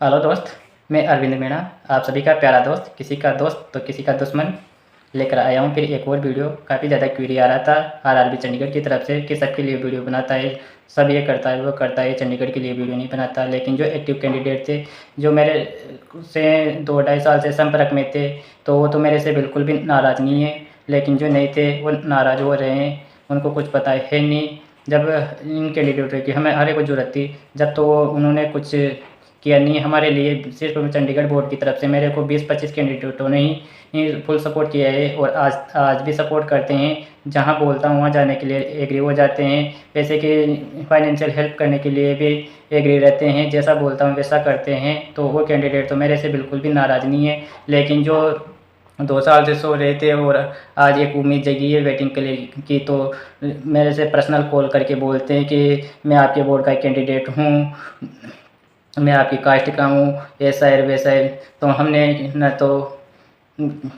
Hello दोस्त। मैं अरविंद मीणा, आप सभी का प्यारा दोस्त, किसी का दोस्त तो किसी का दुश्मन लेकर आया हूँ फिर एक और वीडियो। काफ़ी ज़्यादा क्वेरी आ रहा था आरआरबी चंडीगढ़ की तरफ से कि सबके लिए वीडियो बनाता है, सब ये करता है वो करता है, चंडीगढ़ के लिए वीडियो नहीं बनाता। लेकिन जो एक्टिव कैंडिडेट थे, जो मेरे से 2-2.5 साल से संपर्क में थे, तो वो तो मेरे से बिल्कुल भी नाराज़ नहीं है। लेकिन जो नहीं थे वो नाराज़ हो रहे हैं, उनको कुछ पता है नहीं। जब इन कैंडिडेटों की हमें हर एक को ज़रूरत थी, जब तो उन्होंने कुछ किया नहीं हमारे लिए। सिर्फ चंडीगढ़ बोर्ड की तरफ से मेरे को 20-25 कैंडिडेटों ने ही फुल सपोर्ट किया है और आज आज भी सपोर्ट करते हैं। जहां बोलता हूं वहां जाने के लिए एग्री हो जाते हैं। पैसे के फाइनेंशियल हेल्प करने के लिए भी एग्री रहते हैं, जैसा बोलता हूं वैसा करते हैं। तो वो कैंडिडेट तो मेरे से बिल्कुल भी नाराज़ नहीं है। लेकिन जो 2 साल से सो रहे थे और आज एक उम्मीद जगी है वेटिंग के लिए की, तो मेरे से पर्सनल कॉल करके बोलते हैं कि मैं आपके बोर्ड का कैंडिडेट हूँ, मैं आपकी कास्ट का हूँ, ऐसा है वैसा है। तो हमने न तो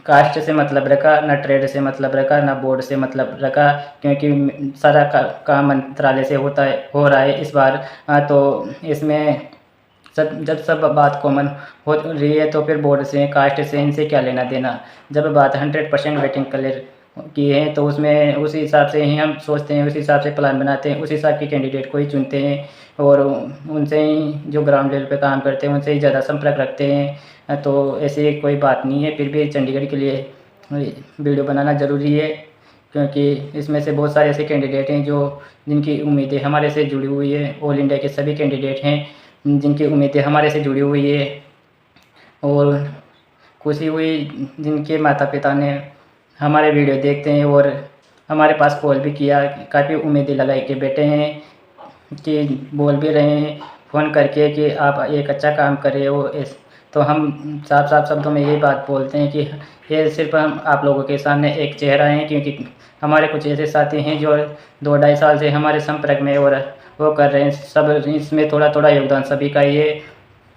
कास्ट से मतलब रखा, न ट्रेड से मतलब रखा, न बोर्ड से मतलब रखा, क्योंकि सारा काम मंत्रालय से हो रहा है इस बार। तो इसमें जब बात कॉमन हो रही है तो फिर बोर्ड से कास्ट से इनसे क्या लेना देना। जब बात 100% वेटिंग क्लियर की है तो उसमें उसी हिसाब से ही हम सोचते हैं, उसी हिसाब से प्लान बनाते हैं, उसी हिसाब के कैंडिडेट को ही चुनते हैं और उनसे ही जो ग्राउंड लेवल पे काम करते हैं उनसे ही ज़्यादा संपर्क रखते हैं। तो ऐसी कोई बात नहीं है, फिर भी चंडीगढ़ के लिए वीडियो बनाना ज़रूरी है, क्योंकि इसमें से बहुत सारे ऐसे कैंडिडेट हैं जो जिनकी उम्मीदें हमारे से जुड़ी हुई है। ऑल इंडिया के सभी कैंडिडेट हैं जिनकी उम्मीदें हमारे से जुड़ी हुई है और खुशी हुई जिनके माता पिता ने हमारे वीडियो देखते हैं और हमारे पास कॉल भी किया। काफ़ी उम्मीदें लगाई के बैठे हैं कि बोल भी रहे हैं फ़ोन करके कि आप एक अच्छा काम कर रहे हो। तो हम साफ साफ शब्दों में यही बात बोलते हैं कि ये सिर्फ हम आप लोगों के सामने एक चेहरा है, क्योंकि हमारे कुछ ऐसे साथी हैं जो 2-2.5 साल से हमारे संपर्क में और वो कर रहे हैं। सब इसमें थोड़ा थोड़ा योगदान सभी का ही है।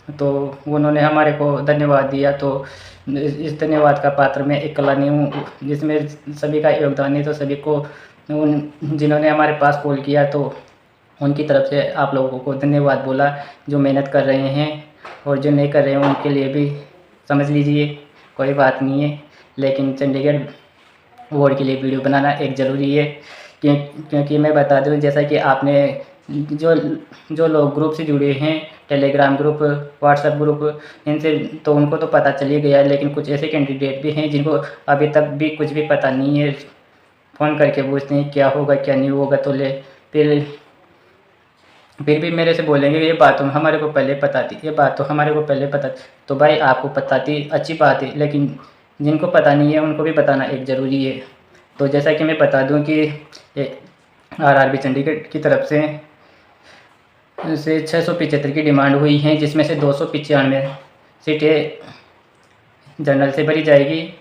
तो उन्होंने हमारे को धन्यवाद दिया, तो इस धन्यवाद का पात्र मैं अकेला नहीं हूँ, जिसमें सभी का योगदान है। तो सभी को उन जिन्होंने हमारे पास कॉल किया तो उनकी तरफ से आप लोगों को धन्यवाद बोला, जो मेहनत कर रहे हैं। और जो नहीं कर रहे हैं उनके लिए भी समझ लीजिए, कोई बात नहीं है। लेकिन चंडीगढ़ बोर्ड के लिए वीडियो बनाना एक ज़रूरी है, क्योंकि मैं बता दूं, जैसा कि आपने जो जो लोग ग्रुप से जुड़े हैं, टेलीग्राम ग्रुप, व्हाट्सएप ग्रुप, इनसे तो उनको तो पता चल ही गया है। लेकिन कुछ ऐसे कैंडिडेट भी हैं जिनको अभी तक भी कुछ भी पता नहीं है। फ़ोन करके पूछते हैं क्या होगा क्या नहीं होगा, तो फिर भी मेरे से बोलेंगे ये बात तो हमारे को पहले पता थी, ये बात तो हमारे को पहले पता थी। तो भाई आपको पता थी, अच्छी बात है, लेकिन जिनको पता नहीं है उनको भी बताना एक ज़रूरी है। तो जैसा कि मैं बता दूं कि आरआरबी चंडीगढ़ की तरफ से 675 की डिमांड हुई है, जिसमें से 295 सीटें जनरल से भरी जाएगी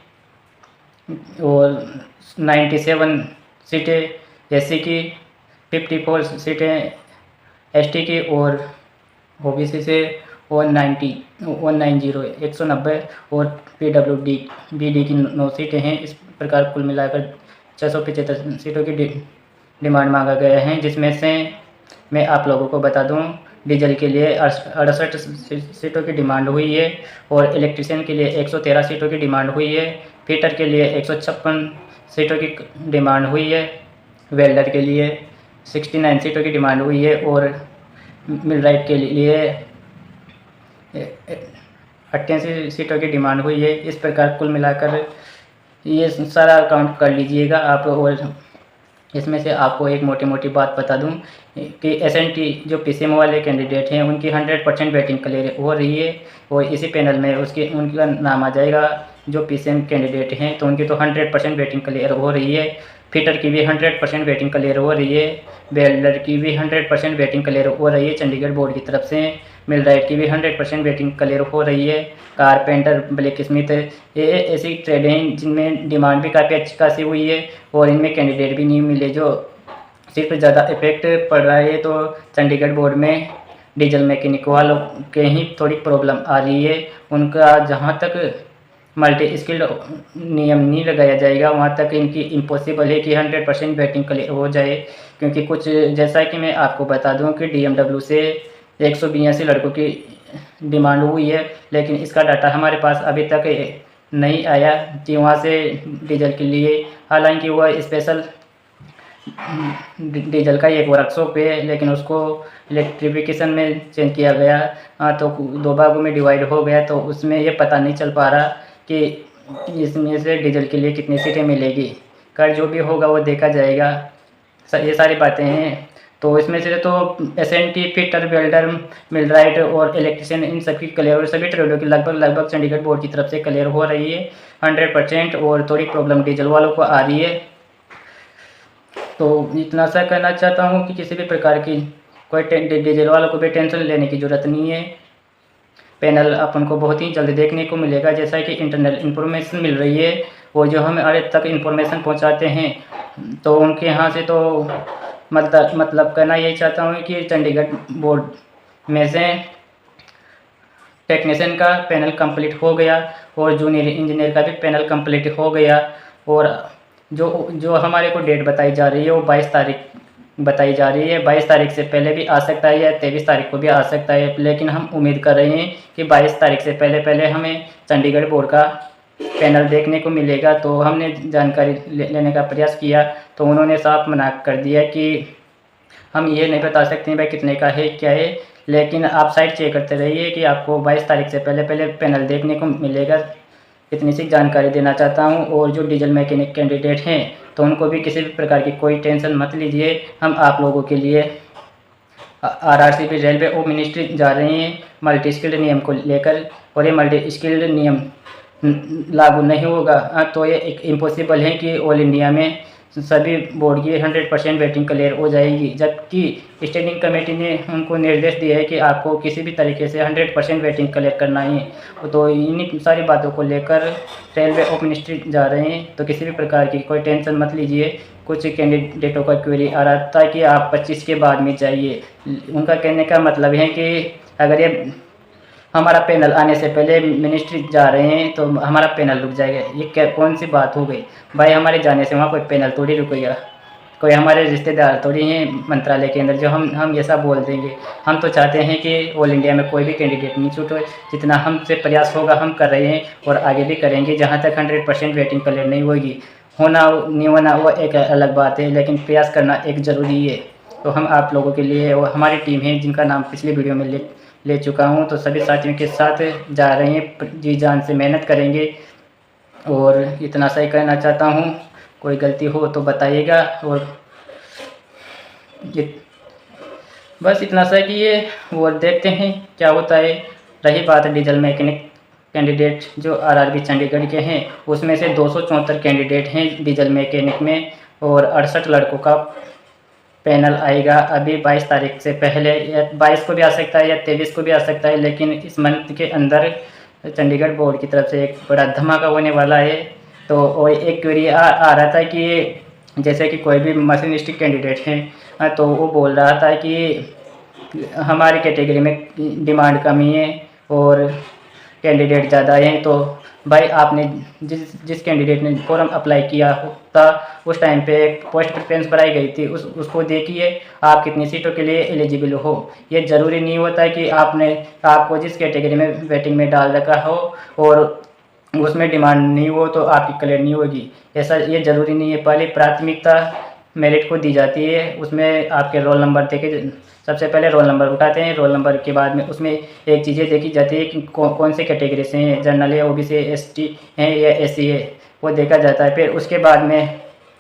और 97 सीटें एससी की, 54 सीटें एसटी की और ओबीसी से, और 190 और पीडब्ल्यूडी बीडी की 9 सीटें हैं। इस प्रकार कुल मिलाकर 675 सीटों की डिमांड मांगा गया है, जिसमें से मैं आप लोगों को बता दूं, डीजल के लिए 68 सीटों की डिमांड हुई है और इलेक्ट्रीशियन के लिए 113 सीटों की डिमांड हुई है। फिटर के लिए 156 सीटों की डिमांड हुई है। वेल्डर के लिए 69 सीटों की डिमांड हुई है और मिलराइट के लिए 88 सीटों की डिमांड हुई है। इस प्रकार कुल मिलाकर ये सारा काउंट कर लीजिएगा आप। और इसमें से आपको एक मोटी मोटी बात बता दूं कि एसएनटी जो पीसीएम वाले कैंडिडेट हैं उनकी 100% बैटिंग क्लियर हो रही है और इसी पैनल में उनका नाम आ जाएगा। जो पीसीएम कैंडिडेट हैं तो उनकी तो 100% बैटिंग क्लियर हो रही है। फिटर की भी 100% बैटिंग क्लियर हो रही है। वेल्डर की भी 100% बैटिंग क्लियर हो रही है चंडीगढ़ बोर्ड की तरफ से। मिलराइट की भी 100% बैटिंग क्लियर हो रही है। कारपेंटर, ब्लैक स्मिथ, ये ऐसी ट्रेड हैं जिनमें डिमांड भी काफ़ी अच्छी खासी हुई है और इनमें कैंडिडेट भी नहीं मिले। जो सिर्फ ज़्यादा इफेक्ट पड़ रहा है तो चंडीगढ़ बोर्ड में डीजल मैकेनिक वालों के ही थोड़ी प्रॉब्लम आ रही है। उनका जहाँ तक मल्टी स्किल्ड नियम नहीं लगाया जाएगा वहाँ तक इनकी इम्पॉसिबल है कि 100% बैटिंग क्लियर हो जाए। क्योंकि कुछ जैसा कि मैं आपको बता दूं कि डीएमडब्ल्यू से 182 लड़कों की डिमांड हुई है, लेकिन इसका डाटा हमारे पास अभी तक नहीं आया कि वहाँ से डीजल के लिए, हालांकि वह स्पेशल डीजल का एक वर्कशॉप है, लेकिन उसको इलेक्ट्रिफिकेशन में चेंज किया गया। तो दो भागों में डिवाइड हो गया, तो उसमें ये पता नहीं चल पा रहा कि इसमें से डीजल के लिए कितनी सीटें मिलेगी। कर जो भी होगा वो देखा जाएगा। ये सारी बातें हैं। तो इसमें से तो एसएनटी, फिटर, वेल्डर, मिलराइट और इलेक्ट्रिशियन, इन सबकी क्लियर और सभी ट्रेडों की लगभग चंडीगढ़ बोर्ड की तरफ से क्लियर हो रही है 100%। और थोड़ी प्रॉब्लम डीजल वालों को आ रही है। तो इतना सा कहना चाहता हूँ कि किसी भी प्रकार की कोई डीजल वालों को भी टेंशन लेने की ज़रूरत नहीं है। पैनल अपन को बहुत ही जल्द देखने को मिलेगा, जैसा कि इंटरनल इन्फॉर्मेशन मिल रही है। वो जो हमें अरे तक इन्फॉर्मेशन पहुंचाते हैं, तो उनके यहाँ से तो मतलब कहना यही चाहता हूँ कि चंडीगढ़ बोर्ड में से टेक्नीशियन का पैनल कंप्लीट हो गया और जूनियर इंजीनियर का भी पैनल कंप्लीट हो गया। और जो हमारे को डेट बताई जा रही है वो 22 तारीख बताई जा रही है। 22 तारीख से पहले भी आ सकता है या 23 तारीख को भी आ सकता है, लेकिन हम उम्मीद कर रहे हैं कि 22 तारीख से पहले हमें चंडीगढ़ बोर्ड का पैनल देखने को मिलेगा। तो हमने जानकारी लेने का प्रयास किया, तो उन्होंने साफ मना कर दिया कि हम ये नहीं बता सकते हैं भाई कितने का है क्या है, लेकिन आप साइट चेक करते रहिए कि आपको 22 तारीख से पहले पैनल देखने को मिलेगा। इतनी सी जानकारी देना चाहता हूँ। और जो डीजल मैकेनिक कैंडिडेट हैं, तो उनको भी किसी भी प्रकार की कोई टेंशन मत लीजिए। हम आप लोगों के लिए आरआरसीबी, रेलवे और मिनिस्ट्री जा रहे हैं मल्टी स्किल्ड नियम को लेकर। और ये मल्टी स्किल्ड नियम लागू नहीं होगा तो ये एक इम्पॉसिबल है कि ऑल इंडिया में सभी बोर्ड की 100% वेटिंग क्लियर हो जाएगी। जबकि स्टैंडिंग कमेटी ने उनको निर्देश दिया है कि आपको किसी भी तरीके से 100% वेटिंग क्लियर करना है। तो इन्हीं सारी बातों को लेकर रेलवे और मिनिस्ट्री जा रहे हैं। तो किसी भी प्रकार की कोई टेंशन मत लीजिए। कुछ कैंडिडेटों का क्वेरी आ रहा था कि आप 25 के बाद में जाइए। उनका कहने का मतलब है कि अगर ये हमारा पैनल आने से पहले मिनिस्ट्री जा रहे हैं तो हमारा पैनल रुक जाएगा। ये क्या कौन सी बात हो गई भाई? हमारे जाने से वहाँ कोई पैनल थोड़ी रुकेगा। कोई हमारे रिश्तेदार थोड़ी हैं मंत्रालय के अंदर जो हम ये सब बोल देंगे। हम तो चाहते हैं कि ऑल इंडिया में कोई भी कैंडिडेट नहीं छूटे। जितना हमसे प्रयास होगा हम कर रहे हैं और आगे भी करेंगे। जहाँ तक 100% वेटिंग क्लियर नहीं होगी, होना नहीं होना वो एक अलग बात है, लेकिन प्रयास करना एक ज़रूरी है। तो हम आप लोगों के लिए, और हमारी टीम है जिनका नाम पिछली वीडियो में ले चुका हूँ, तो सभी साथियों के साथ जा रहे हैं, जी जान से मेहनत करेंगे। और इतना सा ही कहना चाहता हूँ, कोई गलती हो तो बताइएगा। और बस इतना सा कि ये और देखते हैं क्या होता है। रही बात डीजल मैकेनिक कैंडिडेट जो आरआरबी चंडीगढ़ के हैं, उसमें से 274 कैंडिडेट हैं डीजल मैकेनिक में और 68 लड़कों का पैनल आएगा अभी 22 तारीख से पहले। या 22 को भी आ सकता है या 23 को भी आ सकता है, लेकिन इस मंथ के अंदर चंडीगढ़ बोर्ड की तरफ से एक बड़ा धमाका होने वाला है। तो और एक क्वेरी आ रहा था कि जैसे कि कोई भी मशीनिस्टिक कैंडिडेट हैं, तो वो बोल रहा था कि हमारी कैटेगरी में डिमांड कमी है और कैंडिडेट ज़्यादा हैं। तो भाई आपने जिस कैंडिडेट ने फॉर्म अप्लाई किया था उस टाइम पे एक पोस्ट प्रेफरेंस बनाई गई थी, उसको देखिए आप कितनी सीटों के लिए एलिजिबल हो। ये ज़रूरी नहीं होता कि आपको जिस कैटेगरी में वेटिंग में डाल रखा हो और उसमें डिमांड नहीं हो तो आपकी क्लियर नहीं होगी। ऐसा ये ज़रूरी नहीं है। पहले प्राथमिकता मेरिट को दी जाती है। उसमें आपके रोल नंबर देखे, सबसे पहले रोल नंबर उठाते हैं। रोल नंबर के बाद में उसमें एक चीज़ें देखी जाती है कि कौन से कैटेगरी से हैं, जनरल है, ओबीसी है, एसटी है या एससी है, वो देखा जाता है। फिर उसके बाद में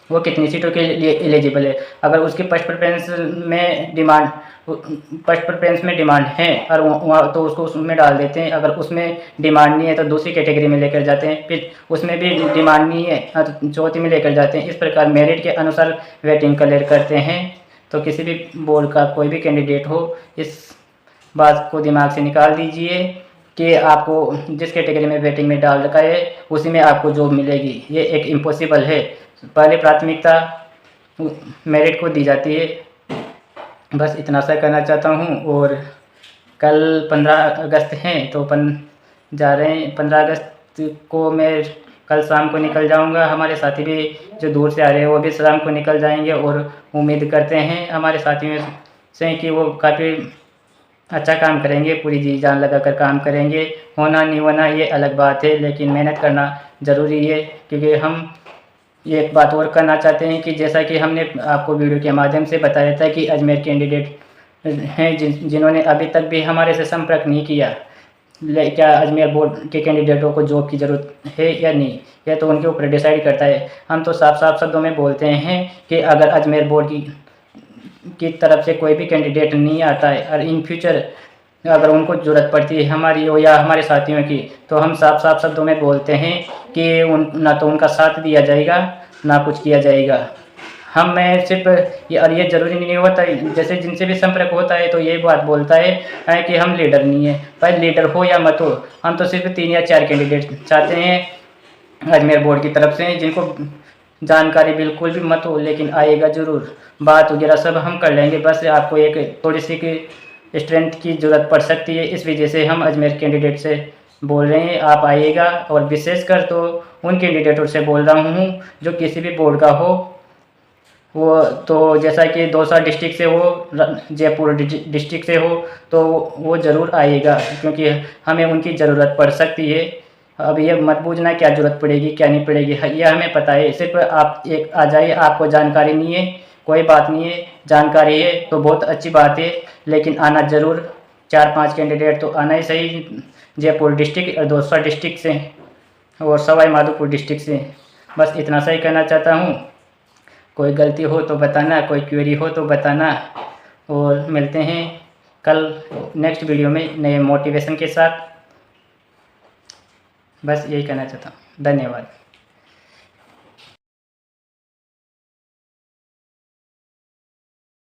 वो कितनी सीटों के लिए एलिजिबल है। अगर उसकी फर्स्ट प्रेफरेंस में डिमांड है और वहाँ तो उसको उसमें डाल देते हैं। अगर उसमें डिमांड नहीं है तो दूसरी कैटेगरी में लेकर जाते हैं। फिर उसमें भी डिमांड नहीं है तो चौथी में लेकर जाते हैं। इस प्रकार मेरिट के अनुसार वेटिंग क्लियर करते हैं। तो किसी भी बोर्ड का कोई भी कैंडिडेट हो, इस बात को दिमाग से निकाल दीजिए कि आपको जिस कैटेगरी में वेटिंग में डाल रखा है उसी में आपको जॉब मिलेगी। ये एक इम्पॉसिबल है। पहले प्राथमिकता मेरिट को दी जाती है। बस इतना सा कहना चाहता हूँ। और कल 15 अगस्त हैं तो जा रहे हैं। 15 अगस्त को मैं कल शाम को निकल जाऊंगा। हमारे साथी भी जो दूर से आ रहे हैं वो भी शाम को निकल जाएंगे। और उम्मीद करते हैं हमारे साथियों से कि वो काफ़ी अच्छा काम करेंगे, पूरी जी जान लगा कर काम करेंगे। होना नहीं होना ये अलग बात है, लेकिन मेहनत करना ज़रूरी है। क्योंकि हम ये एक बात और करना चाहते हैं कि जैसा कि हमने आपको वीडियो के माध्यम से बताया था कि अजमेर कैंडिडेट हैं जिन्होंने अभी तक भी हमारे से संपर्क नहीं किया, क्या अजमेर बोर्ड के कैंडिडेटों को जॉब की ज़रूरत है या नहीं, यह तो उनके ऊपर डिसाइड करता है। हम तो साफ साफ शब्दों में बोलते हैं कि अगर अजमेर बोर्ड की तरफ से कोई भी कैंडिडेट नहीं आता है और इन फ्यूचर अगर उनको ज़रूरत पड़ती है हमारी हो या हमारे साथियों की, तो हम साफ साफ शब्दों में बोलते हैं कि ना तो उनका साथ दिया जाएगा ना कुछ किया जाएगा। हम मैं सिर्फ ये, और ये ज़रूरी नहीं होता है, जैसे जिनसे भी संपर्क होता है तो ये बात बोलता है कि हम लीडर नहीं है। भाई लीडर हो या मत हो, हम तो सिर्फ 3 या 4 कैंडिडेट चाहते हैं अजमेर बोर्ड की तरफ से जिनको जानकारी बिल्कुल भी मत हो, लेकिन आएगा ज़रूर। बात वगैरह सब हम कर लेंगे, बस आपको एक थोड़ी सी की स्ट्रेंथ की ज़रूरत पड़ सकती है। इस वजह से हम अजमेर कैंडिडेट से बोल रहे हैं आप आइएगा। और विशेषकर तो उन कैंडिडेटों से बोल रहा हूँ जो किसी भी बोर्ड का हो, वो तो जैसा कि दौसा डिस्ट्रिक्ट से हो, जयपुर डिस्ट्रिक्ट से हो, तो वो ज़रूर आइएगा, क्योंकि हमें उनकी ज़रूरत पड़ सकती है। अब ये मत पूछना क्या ज़रूरत पड़ेगी क्या नहीं पड़ेगी, ये हमें पता है। सिर्फ आप एक आ जाइए, आपको जानकारी नहीं है कोई बात नहीं है, जानकारी है तो बहुत अच्छी बात है, लेकिन आना ज़रूर। 4-5 कैंडिडेट तो आना ही सही, जयपुर डिस्ट्रिक्ट और दौसा डिस्ट्रिक्ट से और सवाई माधोपुर डिस्ट्रिक्ट से। बस इतना सा ही कहना चाहता हूँ। कोई गलती हो तो बताना, कोई क्वेरी हो तो बताना, और मिलते हैं कल नेक्स्ट वीडियो में नए मोटिवेशन के साथ। बस यही कहना चाहता हूँ। धन्यवाद।